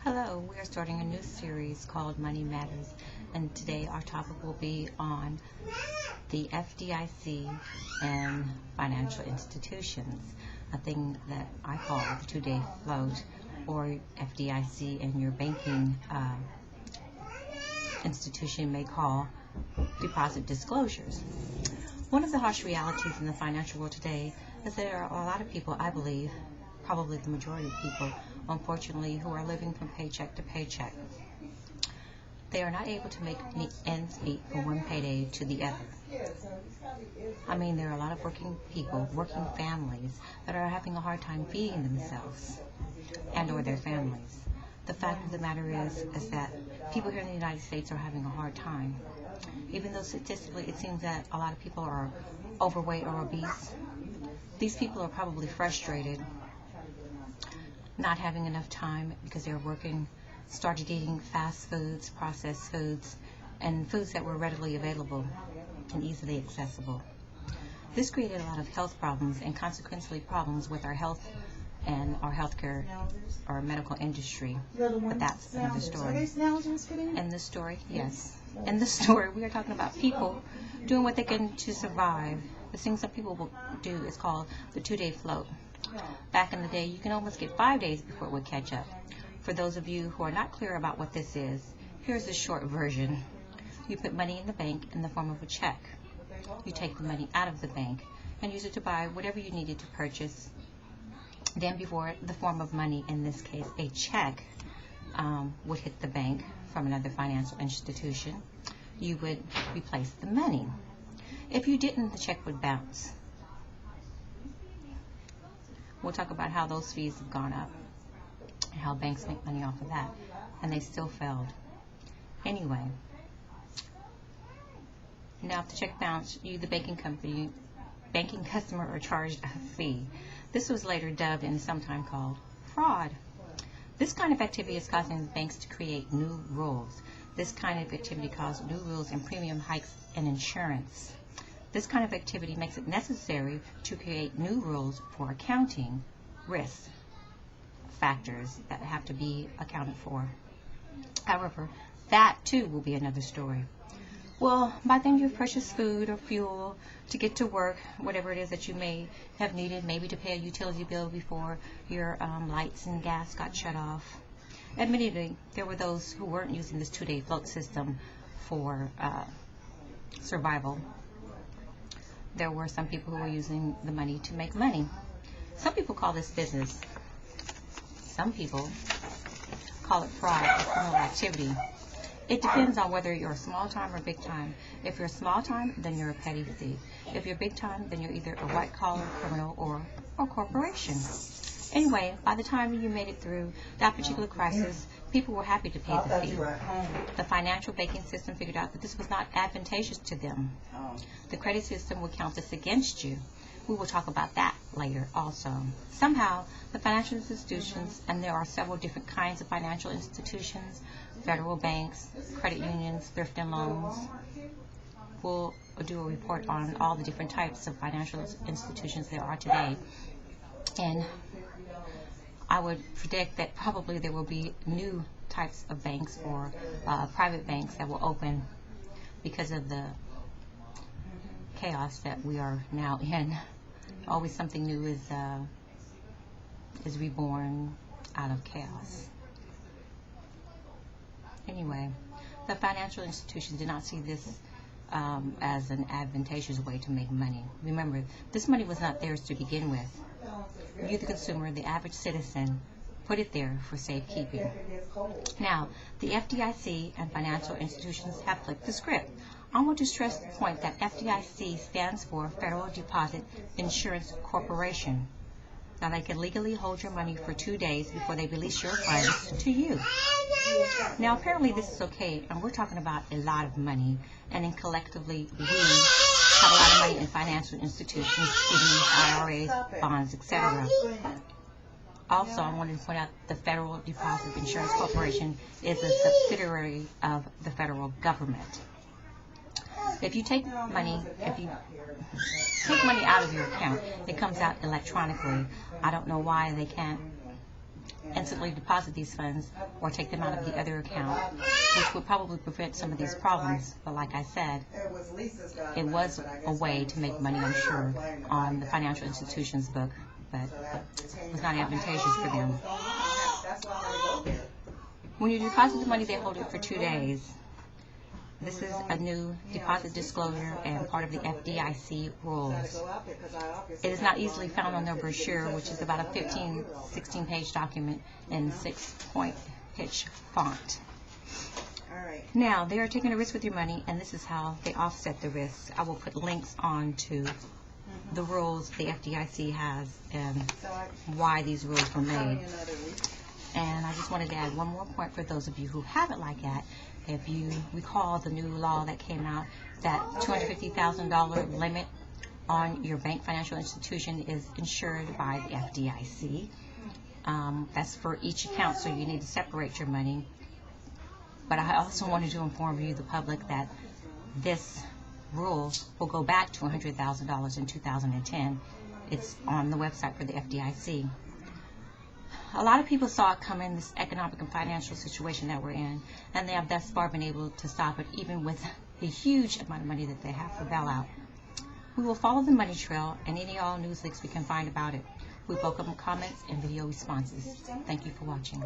Hello, we are starting a new series called Money Matters, and today our topic will be on the FDIC and financial institutions, a thing that I call the two-day float, or FDIC and your banking institution may call deposit disclosures. One of the harsh realities in the financial world today is there are a lot of people, I believe, probably the majority of people, unfortunately, who are living from paycheck to paycheck. They are not able to make ends meet from one payday to the other. I mean, there are a lot of working people, working families, that are having a hard time feeding themselves and or their families. The fact of the matter is that people here in the United States are having a hard time. Even though statistically it seems that a lot of people are overweight or obese, these people are probably frustrated, not having enough time because they're working, started eating fast foods, processed foods, and foods that were readily available and easily accessible. This created a lot of health problems and consequently problems with our health and our healthcare or medical industry. But that's another story. In this story, yes. In this story, we are talking about people doing what they can to survive. The thing some people will do is called the two-day float. Back in the day, you can almost get 5 days before it would catch up. For those of you who are not clear about what this is, here's the short version. You put money in the bank in the form of a check. You take the money out of the bank and use it to buy whatever you needed to purchase. Then before the form of money, in this case a check, would hit the bank from another financial institution, you would replace the money. If you didn't, the check would bounce. We'll talk about how those fees have gone up and how banks make money off of that, and they still failed. Anyway, now if the check bounced, you, the banking customer, are charged a fee. This was later dubbed and sometimes called fraud. This kind of activity is causing the banks to create new rules. This kind of activity caused new rules and premium hikes in insurance. This kind of activity makes it necessary to create new rules for accounting risk factors that have to be accounted for. However, that too will be another story. Well, by then you've purchased food or fuel to get to work, whatever it is that you may have needed, maybe to pay a utility bill before your lights and gas got shut off. Admittedly, there were those who weren't using this two-day float system for survival. There were some people who were using the money to make money. Some people call this business. Some people call it fraud or criminal activity. It depends on whether you're small time or big time. If you're small time, then you're a petty thief. If you're big time, then you're either a white collar criminal or a corporation. Anyway, by the time you made it through that particular crisis, people were happy to pay the fee. The financial banking system figured out that this was not advantageous to them. The credit system would count this against you. We will talk about that later also. Somehow, the financial institutions, and there are several different kinds of financial institutions, federal banks, credit unions, thrift and loans. We'll do a report on all the different types of financial institutions there are today. And I would predict that probably there will be new types of banks or private banks that will open because of the chaos that we are now in. Always something new is reborn out of chaos. Anyway, the financial institutions did not see this as an advantageous way to make money. Remember, this money was not theirs to begin with. You, the consumer, the average citizen, put it there for safekeeping. Now, the FDIC and financial institutions have flipped the script. I want to stress the point that FDIC stands for Federal Deposit Insurance Corporation. Now, they can legally hold your money for 2 days before they release your funds to you. Now, apparently this is okay, and we're talking about a lot of money, and then collectively we have a lot of money in financial institutions, CDs, IRAs, bonds, etc. Also, I wanted to point out the Federal Deposit Insurance Corporation is a subsidiary of the federal government. If you take money out of your account, it comes out electronically. I don't know why they can't instantly deposit these funds or take them out of the other account, which would probably prevent some of these problems. But like I said, it was a way to make money, I'm sure, on the financial institution's book, but it was not advantageous for them. When you deposit the money, they hold it for 2 days. This is a new deposit disclosure and part of the FDIC rules. It is not easily found on their brochure, which is about a 15, 16-page document in 6-point pitch font. Now, they are taking a risk with your money, and this is how they offset the risk. I will put links on to the rules the FDIC has and why these rules were made. And I just wanted to add one more point for those of you who have it like that. If you recall the new law that came out, that $250,000 limit on your bank financial institution is insured by the FDIC. That's for each account, so you need to separate your money. But I also wanted to inform you, the public, that this rule will go back to $100,000 in 2010. It's on the website for the FDIC. A lot of people saw it coming, this economic and financial situation that we're in, and they have thus far been able to stop it, even with the huge amount of money that they have for bailout. We will follow the money trail and any all news leaks we can find about it. We welcome comments and video responses. Thank you for watching.